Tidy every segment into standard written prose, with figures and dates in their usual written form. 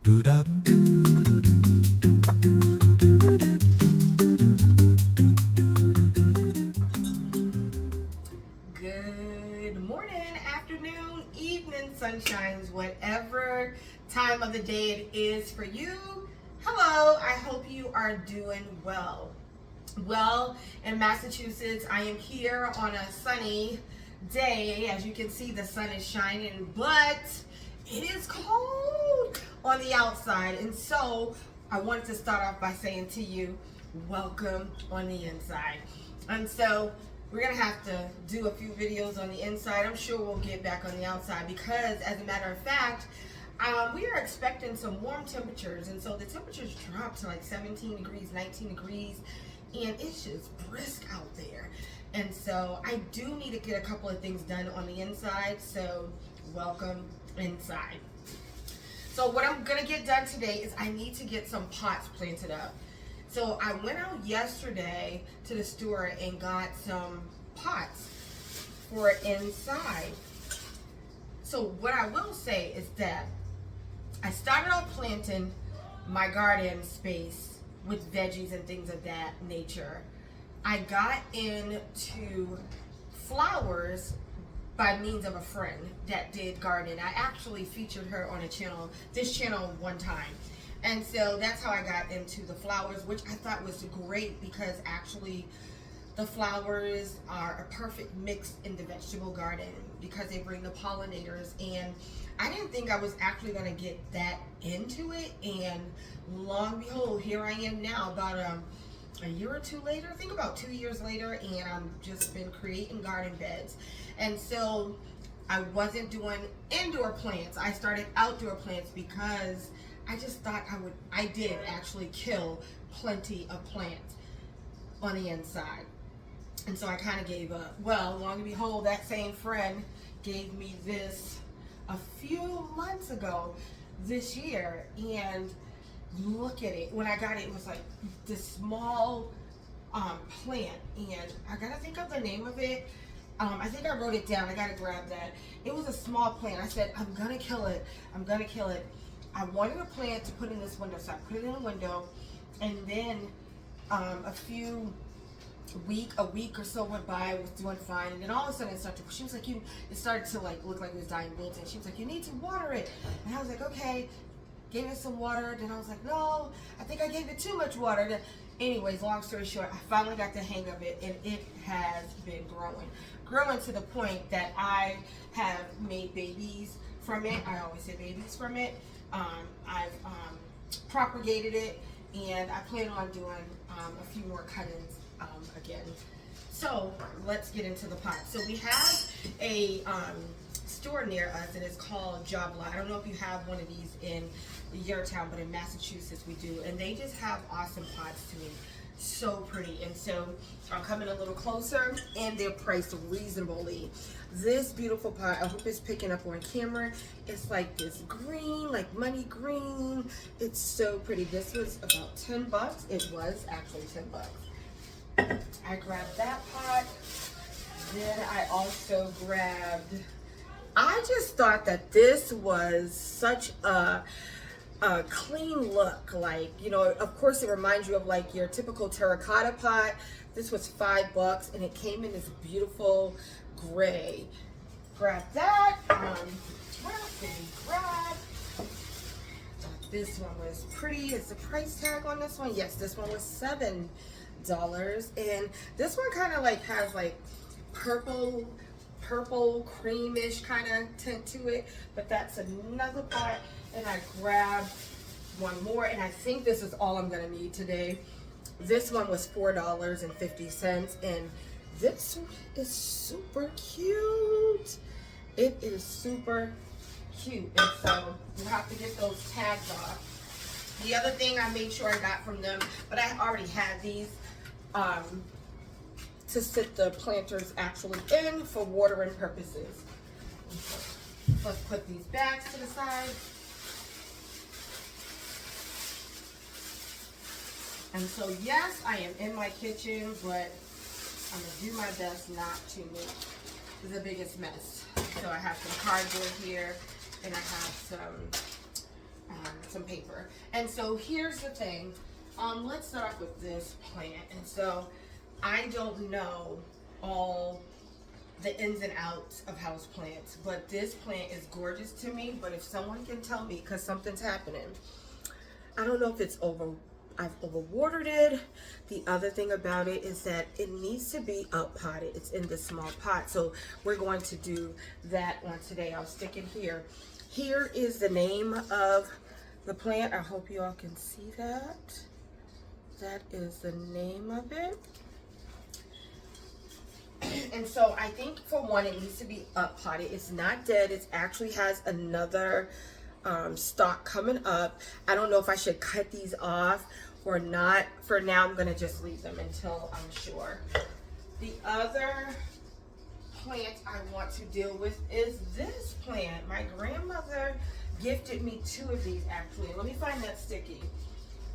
Good morning, afternoon, evening, sunshines, whatever time of the day it is for you. Hello, I hope you are doing well. Well, in Massachusetts, I am here on a sunny day. As you can see, the sun is shining, but it is cold on the outside. And so I wanted to start off by saying to you, welcome on the inside. And so we're gonna have to do a few videos on the inside. I'm sure we'll get back on the outside because, as a matter of fact, we are expecting some warm temperatures. And so the temperatures dropped to like 17 degrees, 19 degrees, and it's just brisk out there. And so I do need to get a couple of things done on the inside. So welcome inside. So what I'm gonna get done today is I need to get some pots planted up. So I went out yesterday to the store and got some pots for inside. So what I will say is that I started out planting my garden space with veggies and things of that nature. I got into flowers by means of a friend that did gardening. I actually featured her on this channel one time. And so that's how I got into the flowers, which I thought was great because actually the flowers are a perfect mix in the vegetable garden because they bring the pollinators. And I didn't think I was actually gonna get that into it. And lo and behold, here I am now about a year or two later, I think about 2 years later, and I've just been creating garden beds. And so I wasn't doing indoor plants. I started outdoor plants because I just thought I did actually kill plenty of plants on the inside. And so I kind of gave up. Well, lo and behold, that same friend gave me this a few months ago this year. And look at it. When I got it, it was like this small plant. And I got to think of the name of it. I think I wrote it down. I got to grab that. It was a small plant. I said, I'm going to kill it. I'm going to kill it. I wanted a plant to put in this window, so I put it in the window, and then a week or so went by. I was doing fine, and then all of a sudden she was like, it started to like look like it was dying wilt, and she was like, you need to water it. And I was like, okay, gave it some water. Then I was like, no, I think I gave it too much water. Then, anyways, long story short, I finally got the hang of it, and it has been growing to the point that I have made babies from it. I always say babies from it. I've propagated it, and I plan on doing a few more cuttings again. So let's get into the pot. So we have a store near us, and it's called Jobla. I don't know if you have one of these in your town, but in Massachusetts we do, and they just have awesome pots to me. So pretty. And so I'll come in a little closer, and they're priced reasonably. This beautiful pot, I hope it's picking up on camera. It's like this green, like money green. It's so pretty. This was about 10 bucks. It was actually 10 bucks. I grabbed that pot. Then I also grabbed, I just thought that this was such a clean look. Like, you know, of course it reminds you of like your typical terracotta pot. This was 5 bucks, and it came in this beautiful gray. Grab that. This one was pretty. Is the price tag on this one? Yes, this one was $7. And this one kind of like has like purple creamish kind of tint to it. But that's another pot. And I grabbed one more, and I think this is all I'm gonna need today. This one was $4.50, and this is super cute. It is super cute, and so you have to get those tags off. The other thing I made sure I got from them, but I already had these to sit the planters actually in for watering purposes. Let's put these bags to the side. And so, yes, I am in my kitchen, but I'm going to do my best not to make the biggest mess. So I have some cardboard here, and I have some some paper. And so here's the thing. Let's start off with this plant. And so I don't know all the ins and outs of house plants, but this plant is gorgeous to me. But if someone can tell me, because something's happening, I don't know if it's I've overwatered it. The other thing about it is that it needs to be up potted. It's in this small pot, so we're going to do that one today. I'll stick it here. Here is the name of the plant. I hope you all can see that. That is the name of it. And so I think for one, it needs to be up potted. It's not dead. It actually has another stalk coming up. I don't know if I should cut these off or not. For now, I'm gonna just leave them until I'm sure. The other plant I want to deal with is this plant. My grandmother gifted me 2 of these actually. Let me find that sticky.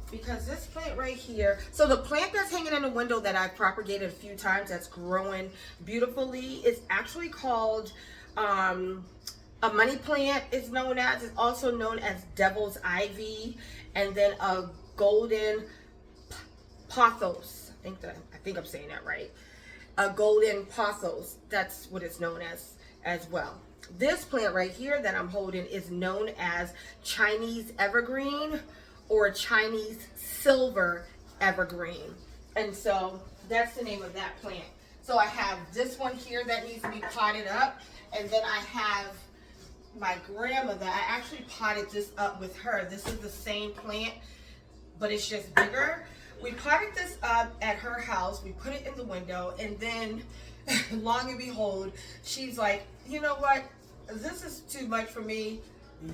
Because this plant right here, so the plant that's hanging in the window that I've propagated a few times, that's growing beautifully, is actually called a money plant. Is known as, it's also known as devil's ivy, and then a golden pothos. I think I'm saying that right. A golden pothos. That's what it's known as well. This plant right here that I'm holding is known as Chinese evergreen or Chinese silver evergreen. And so that's the name of that plant. So I have this one here that needs to be potted up, and then I have my grandmother. I actually potted this up with her. This is the same plant, but it's just bigger. We potted this up at her house. We put it in the window, and then long and behold, she's like, you know what? This is too much for me.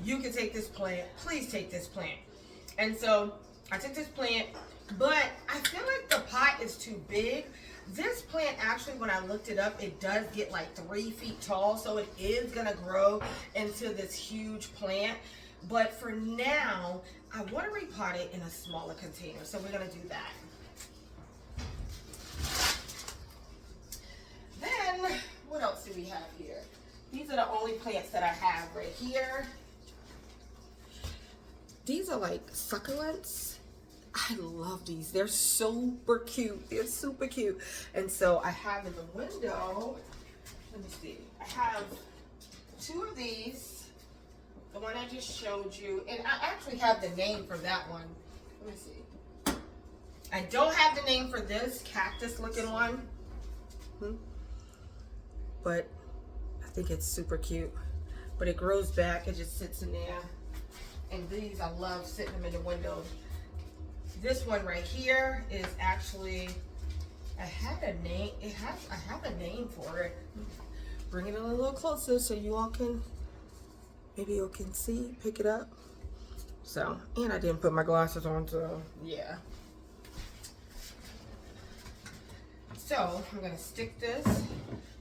You can take this plant. Please take this plant. And so I took this plant, but I feel like the pot is too big. This plant actually, when I looked it up, it does get like 3 feet tall, so it is gonna grow into this huge plant. But for now, I want to repot it in a smaller container, so we're gonna do that. Then, what else do we have here? These are the only plants that I have right here. These are like succulents. I love these. They're super cute. They're super cute. And so I have in the window, let me see. I have 2 of these. The one I just showed you. And I actually have the name for that one. Let me see. I don't have the name for this cactus looking one. But I think it's super cute. But it grows back. It just sits in there. And these, I love sitting them in the window. This one right here is actually, I had a name. I have a name for it. Bring it a little closer so you all can, maybe you can see, pick it up. So, and I didn't put my glasses on, so yeah. So I'm gonna stick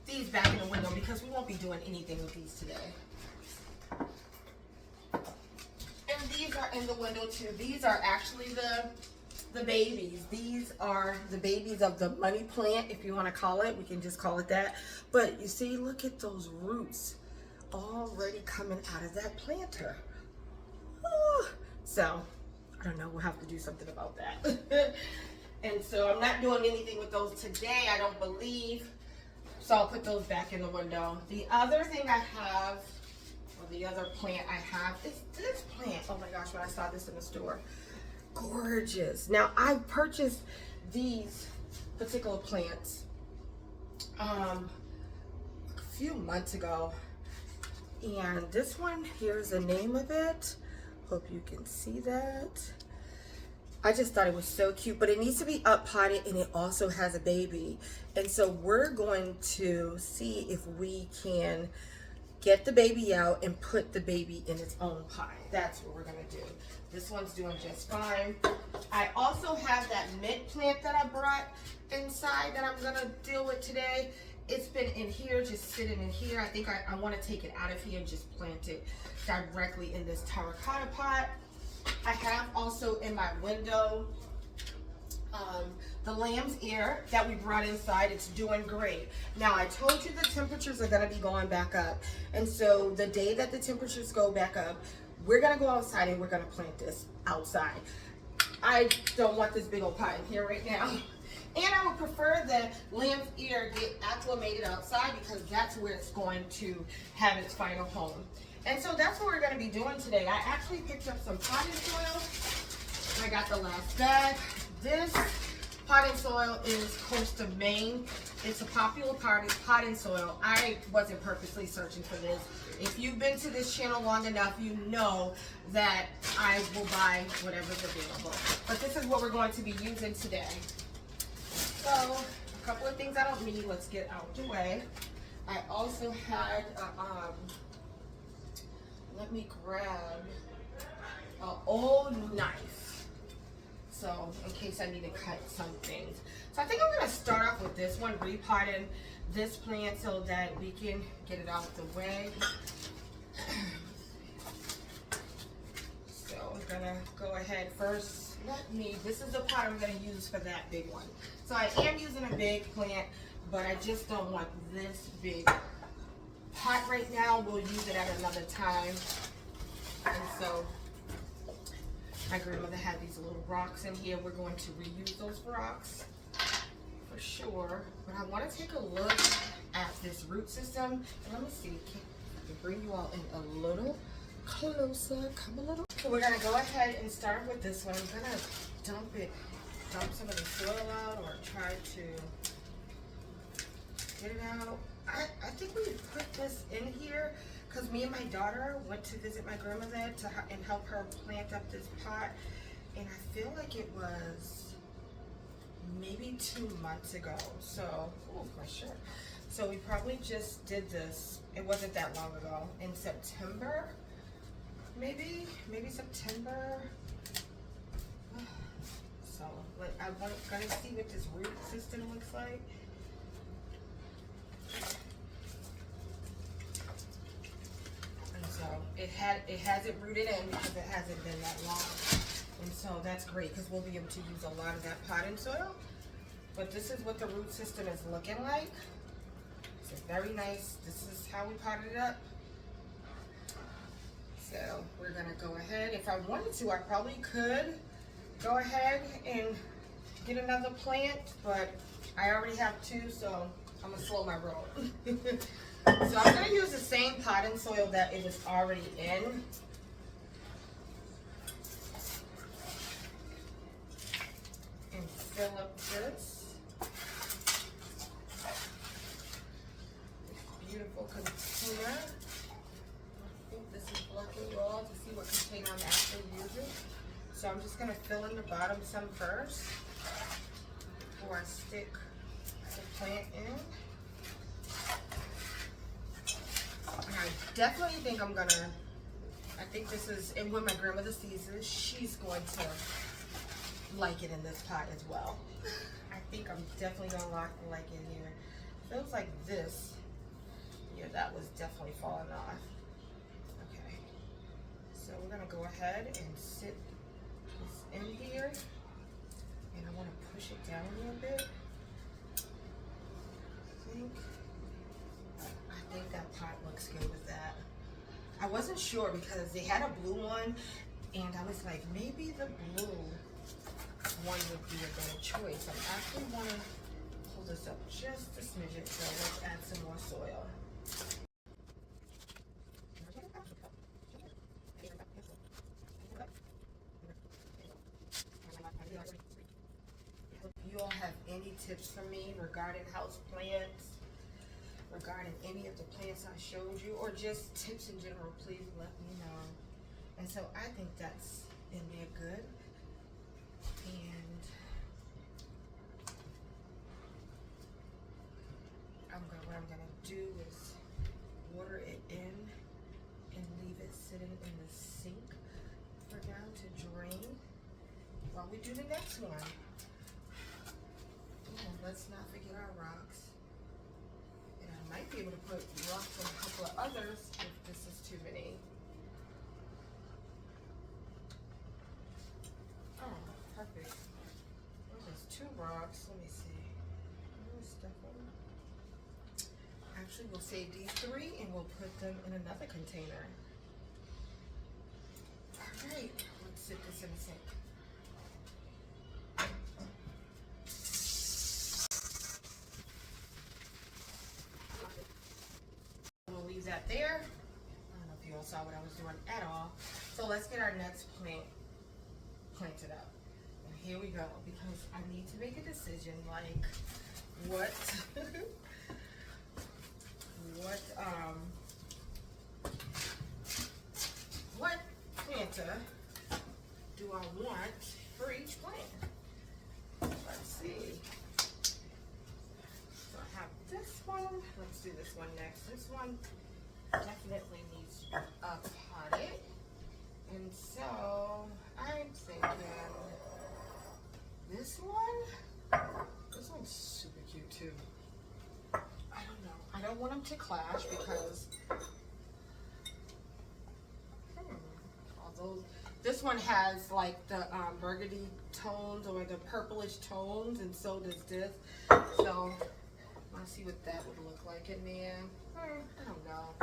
these back in the window because we won't be doing anything with these today. And these are in the window too. These are actually the babies. These are the babies of the money plant, if you want to call it. We can just call it that. But you see, look at those roots already coming out of that planter. Oh, so, I don't know. We'll have to do something about that. And so I'm not doing anything with those today, I don't believe. So I'll put those back in the window. The other thing I have, or the other plant I have, is this plant. Oh my gosh, when I saw this in the store. Gorgeous. Now, I purchased these particular plants a few months ago. And this one, here's the name of it. Hope you can see that. I just thought it was so cute, but it needs to be up potted, and it also has a baby. And so we're going to see if we can get the baby out and put the baby in its own pot. That's what we're gonna do. This one's doing just fine. I also have that mint plant that I brought inside that I'm gonna deal with today. It's been in here, just sitting in here. I think I wanna take it out of here and just plant it directly in this terracotta pot. I have also in my window the lamb's ear that we brought inside. It's doing great. Now, I told you the temperatures are going to be going back up. And so the day that the temperatures go back up, we're gonna go outside and we're gonna plant this outside. I don't want this big old pot in here right now. And I would prefer that lamb's ear get acclimated outside because that's where it's going to have its final home. And so that's what we're going to be doing today. I actually picked up some potting soil. I got the last bag. This potting soil is Coastal Maine. It's a popular potting soil. I wasn't purposely searching for this. If you've been to this channel long enough, you know that I will buy whatever's available. But this is what we're going to be using today. So, a couple of things I don't need, let's get out the way. I also had, let me grab an old knife. So, in case I need to cut some things. So, I think I'm going to start off with this one, repotting this plant so that we can get it out the way. So, I'm going to go ahead first. This is the pot I'm going to use for that big one. So I am using a big plant, but I just don't want this big pot right now. We'll use it at another time. And so my grandmother had these little rocks in here. We're going to reuse those rocks for sure. But I want to take a look at this root system. And let me see, I can bring you all in a little closer. Come a little. So we're going to go ahead and start with this one. I'm going to dump some of the soil out or try to get it out. I think we put this in here because me and my daughter went to visit my grandmother and help her plant up this pot. And I feel like it was maybe 2 months ago. So, oh, my shirt. So we probably just did this. It wasn't that long ago. In September. Maybe September. So I'm gonna see what this root system looks like. And so it hasn't rooted in because it hasn't been that long. And so that's great because we'll be able to use a lot of that potting soil. But this is what the root system is looking like. It's very nice. This is how we potted it up. So we're gonna go ahead. If I wanted to, I probably could go ahead and get another plant, but I already have 2, so I'm gonna slow my roll. So I'm gonna use the same potting soil that it was already in. And fill up this beautiful container. Raw to see what container I'm actually using. So I'm just going to fill in the bottom some first before I stick the plant in. And I definitely think I think this is, and when my grandmother sees this, she's going to like it in this pot as well. I think I'm definitely going to like it here. Feels like this. Yeah, that was definitely falling off. So we're going to go ahead and sit this in here, and I want to push it down a little bit. I think that pot looks good with that. I wasn't sure because they had a blue one, and I was like, maybe the blue one would be a better choice. I actually want to pull this up just a smidget, so let's add some more soil. If you all have any tips for me regarding house plants, regarding any of the plants I showed you, or just tips in general, please let me know. And so I think that's in there good. And what I'm gonna do is water it in and leave it sitting in the sink for now to drain while we do the next one. And let's not forget our rocks. And I might be able to put rocks on a couple of others if this is too many. Oh, perfect. Oh, there's 2 rocks. Let me see. Actually, we'll save these 3 and we'll put them in another container. sit this in the sink. I'm gonna leave that there. I don't know if you all saw what I was doing at all. So let's get our next plant planted up. And here we go, because I need to make a decision, like what what planter do I want for each plant? Let's see. So I have this one. Let's do this one next. This one definitely needs to be potted. And so I'm thinking this one. This one's super cute too. I don't know. I don't want them to clash because although this one has like the burgundy tones or the purplish tones, and so does this. So I want to see what that would look like in there. I don't know.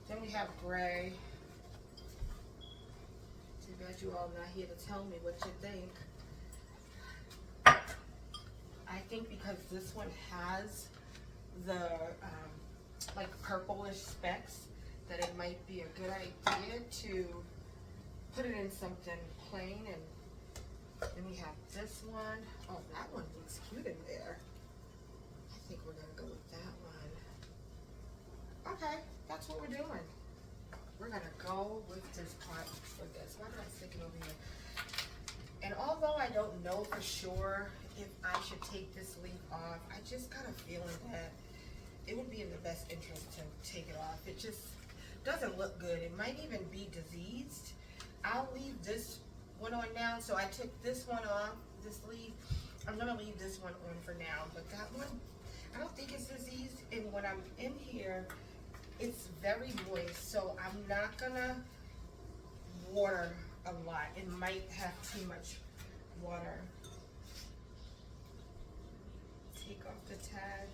Then we have gray. Too bad you all not here to tell me what you think. I think because this one has the like purplish specks, that it might be a good idea to put it in something plain. And then we have this one. Oh, that one looks cute in there. I think we're gonna go with that one. Okay, that's what we're doing. We're gonna go with this part for this. Why did I stick it over here? And although I don't know for sure if I should take this leaf off, I just got a feeling that it would be in the best interest to take it off. It just doesn't look good. It might even be diseased. I'll leave this one on now. So I took this one off, this leaf. I'm gonna leave this one on for now, but that one, I don't think it's diseased. And when I'm in here, it's very moist, so I'm not gonna water a lot. It might have too much water. Take off the tag.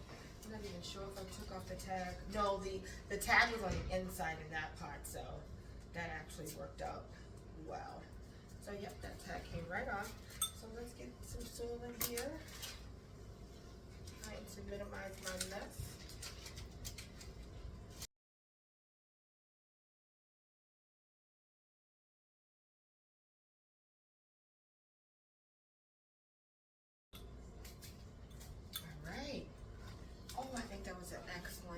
I'm not even sure if I took off the tag. No, the tag was on the inside of that part, so that actually worked out well. So yep, that tag came right off. So let's get some soil in here. Trying to minimize my mess.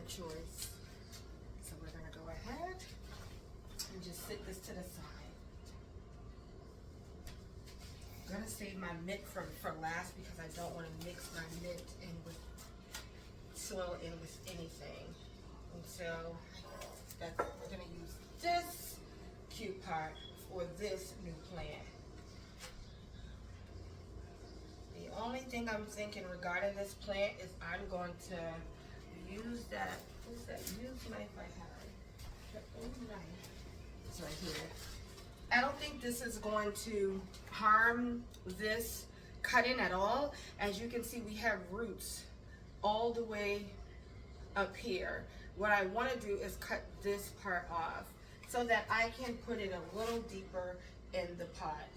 Choice. So we're going to go ahead and just sit this to the side. I'm going to save my mint for last because I don't want to mix my mint in with soil in with anything. And so we're going to use this cute part for this new plant. The only thing I'm thinking regarding this plant is I'm going to use that, what's that used knife I had? That old knife. It's right here. I don't think this is going to harm this cutting at all. As you can see, we have roots all the way up here. What I want to do is cut this part off so that I can put it a little deeper in the pot.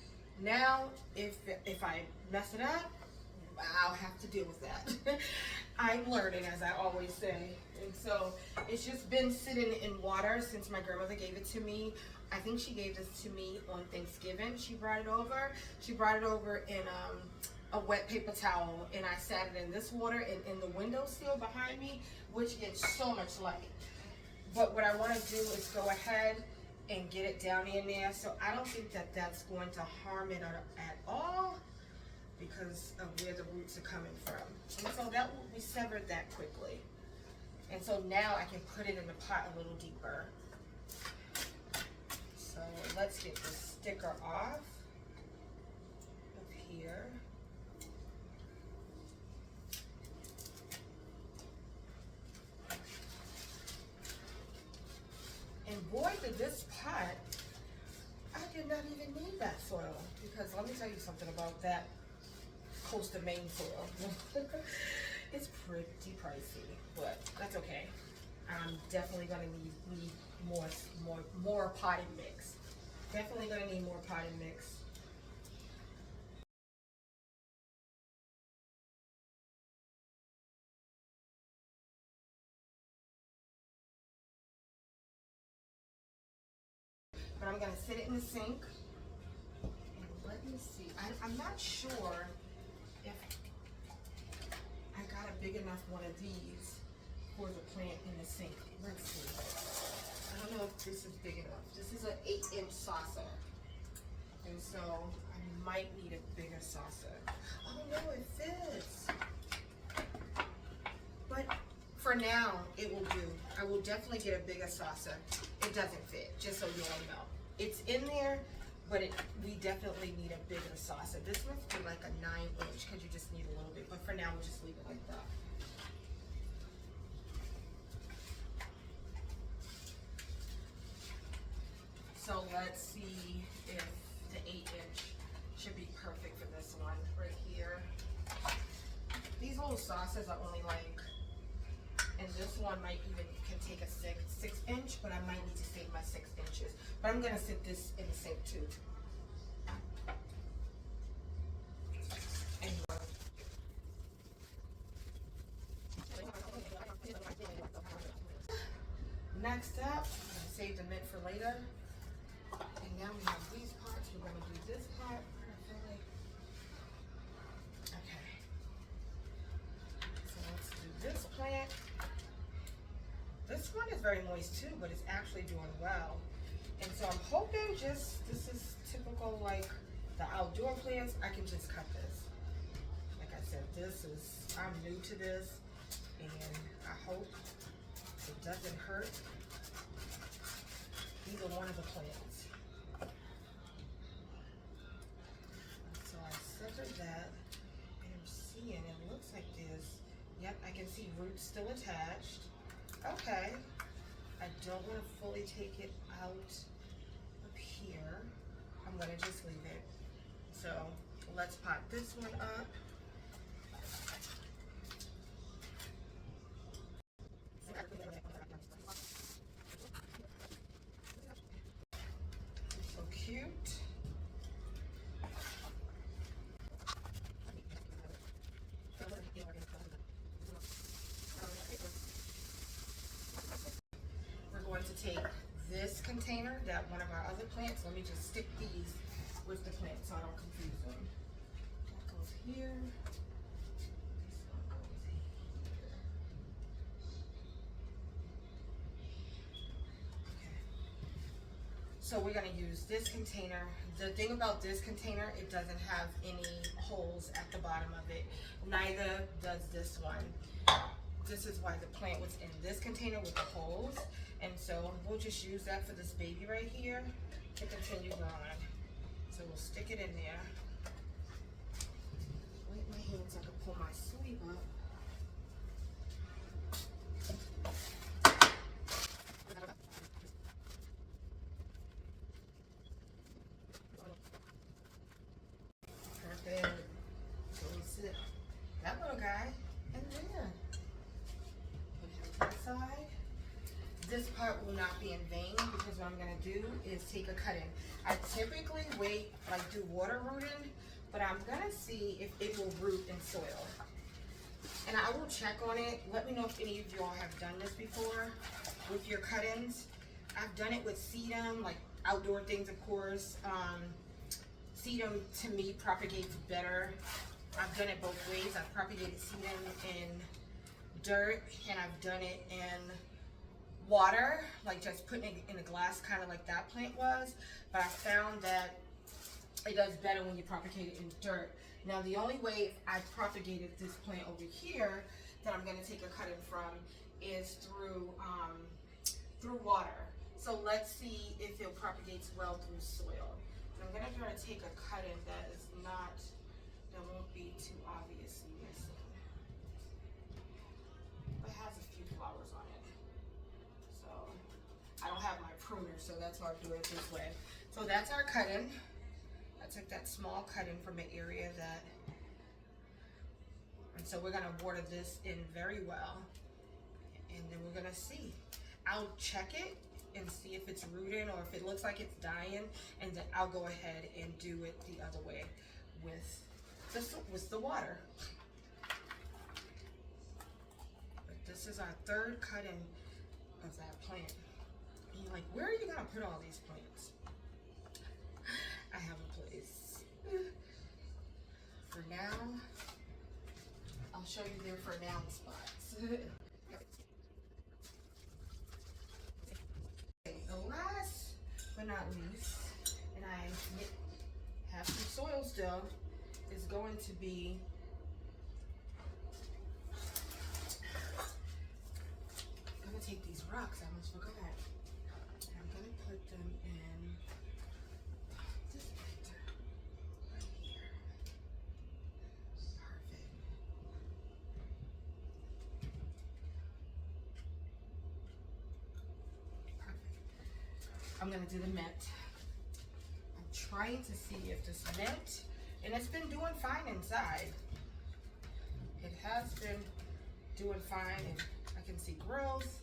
Now, if I mess it up, I'll have to deal with that. I'm learning, as I always say. And so it's just been sitting in water since my grandmother gave it to me. I think she gave this to me on Thanksgiving. She brought it over. She brought it over in a wet paper towel, and I sat it in this water and in the windowsill behind me, which gets so much light. But what I want to do is go ahead and get it down in there. So I don't think that that's going to harm it at all, because of where the roots are coming from. And so that we severed that quickly. And so now I can put it in the pot a little deeper. So let's get the sticker off up here. And boy, did this pot, I did not even need that soil, because let me tell you something about that coastal Maine soil. It's pretty pricey, but that's okay. I'm definitely gonna need more potting mix. Definitely gonna need more potting mix. But I'm gonna sit it in the sink. And let me see. I'm not sure if I got a big enough one of these for the plant in the sink. Let's see. I don't know if this is big enough. This is an 8-inch saucer. And so I might need a bigger saucer. Oh no, it fits. But for now, it will do. I will definitely get a bigger saucer. It doesn't fit, just so you all know. It's in there, but we definitely need a bigger saucer. This must be like a 9-inch because you just need a little bit. But for now, we'll just leave it like that. So let's see if the 8-inch should be perfect for this one right here. These little saucers are only like, and this one might even can take a 6-inch, but I might need to save my 6 inches. But I'm gonna sit this in the sink too. And next up, I'm gonna save the mint for later. And now we have these pots. We're gonna do this pot. Okay. So let's do this plant. This one is very moist too, but it's actually doing well. And so I'm hoping this is typical like the outdoor plants. I can just cut this. Like I said, I'm new to this, and I hope it doesn't hurt either one of the plants. So I severed that, and I'm seeing, it looks like this. Yep, I can see roots still attached. Okay, I don't want to fully take it out up here. I'm gonna just leave it. So let's pot this one up. So cute. We're going to take this container, that one of our other plants. Let me just stick these with the plant so I don't confuse them. That goes here. This one goes here. Okay. So we're gonna use this container. The thing about this container, it doesn't have any holes at the bottom of it. Neither does this one. This is why the plant was in this container with the holes. And so we'll just use that for this baby right here to continue growing. So we'll stick it in there. Wait my hands so I can pull my sleeve up. Perfect. So we'll sit that little guy in there. Put him to the side. This part will not be in vain because what I'm gonna do is take a cut in. I typically wait, like do water rooting, but I'm gonna see if it will root in soil. And I will check on it. Let me know if any of y'all have done this before with your cut-ins. I've done it with sedum, like outdoor things of course. Sedum to me propagates better. I've done it both ways. I've propagated sedum in dirt and I've done it in water, like just putting it in a glass, kind of like that plant was. But I found that it does better when you propagate it in dirt. Now the only way I've propagated this plant over here that I'm going to take a cut in from is through water. So let's see if it propagates well through soil. And I'm going to try to take a cut in that won't be too obviously missing. It has a few flowers on it. So I don't have my pruner, so that's why I do it this way. So that's our cut-in. I took that small cut-in from an area that, and so we're gonna water this in very well, and then we're gonna see. I'll check it and see if it's rooting or if it looks like it's dying, and then I'll go ahead and do it the other way with the water. But this is our third cutting of that plant. And you're like, where are you gonna put all these plants? I have a place. For now, I'll show you their for now spots. The last but not least, and I have some soil still, is going to be I'm gonna take these rocks, I almost forgot. I'm gonna put them in this right here. Perfect. I'm gonna do the mint. I'm trying to see if this mint, and it's been doing fine inside. It has been doing fine, and I can see growth,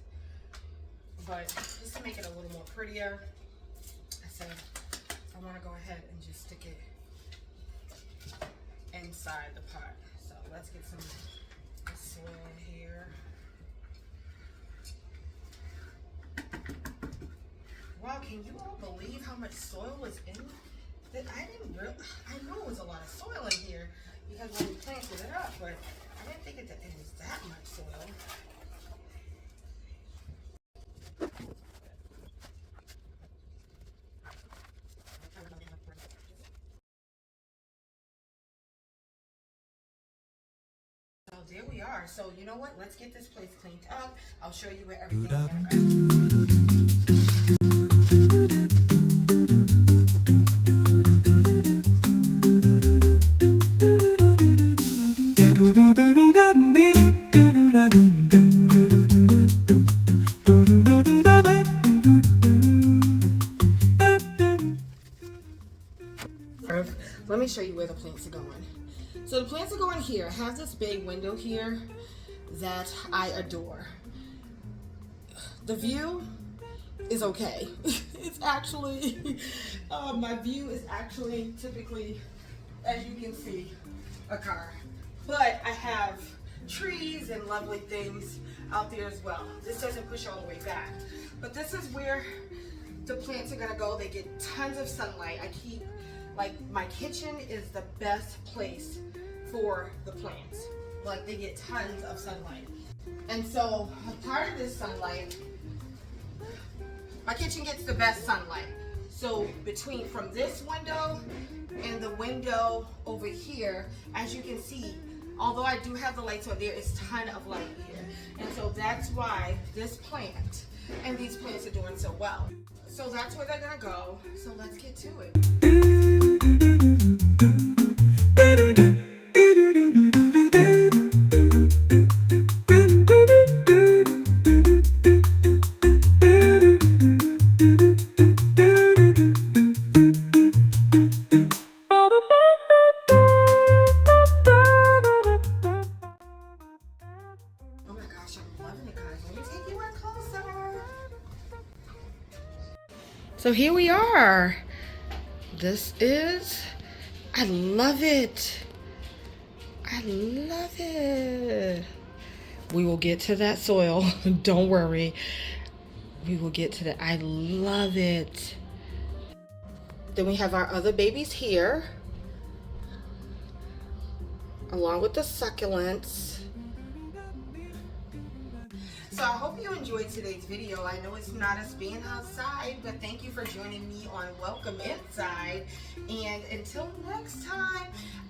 but just to make it a little more prettier, I said I want to go ahead and just stick it inside the pot. So let's get some soil here. Wow, can you all believe how much soil was in that? I knew it was a lot of soil in here because when we planted it up, but I didn't think it was that much soil. So there we are. So you know what? Let's get this place cleaned up. I'll show you where everything is. Let me show you where the plants are going. So the plants are going here. I have this big window here that I adore. The view is okay. It's actually, my view is actually typically, as you can see, a car. But I have trees and lovely things out there as well. This doesn't push all the way back. But this is where the plants are gonna go. They get tons of sunlight. My kitchen is the best place for the plants. Like, they get tons of sunlight. And so a part of this sunlight, my kitchen gets the best sunlight. So from this window and the window over here, as you can see, although I do have the lights on, there is a ton of light here. And so that's why this plant and these plants are doing so well. So that's where they're gonna go. So let's get to it. So here we are. I love it. I love it. We will get to that soil. Don't worry. We will get to that. I love it. Then we have our other babies here, along with the succulents. So I hope you enjoyed today's video. I know it's not us being outside, but thank you for joining me on Welcome Inside. And until next time,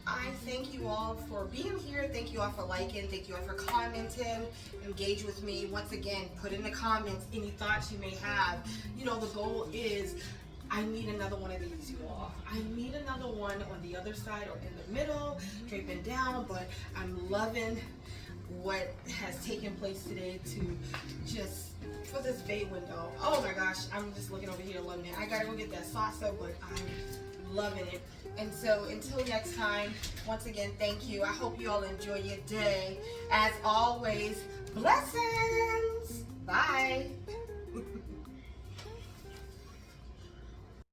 I thank you all for being here. Thank you all for liking. Thank you all for commenting. Engage with me. Once again, put in the comments any thoughts you may have. You know, the goal is I need another one of these, you all. I need another one on the other side or in the middle, draping down, but I'm loving what has taken place today to just for this bay window. Oh my gosh, I'm just looking over here loving it. I gotta go get that salsa, but I'm loving it. And so until next time, once again, thank you. I hope you all enjoy your day. As always, blessings. Bye.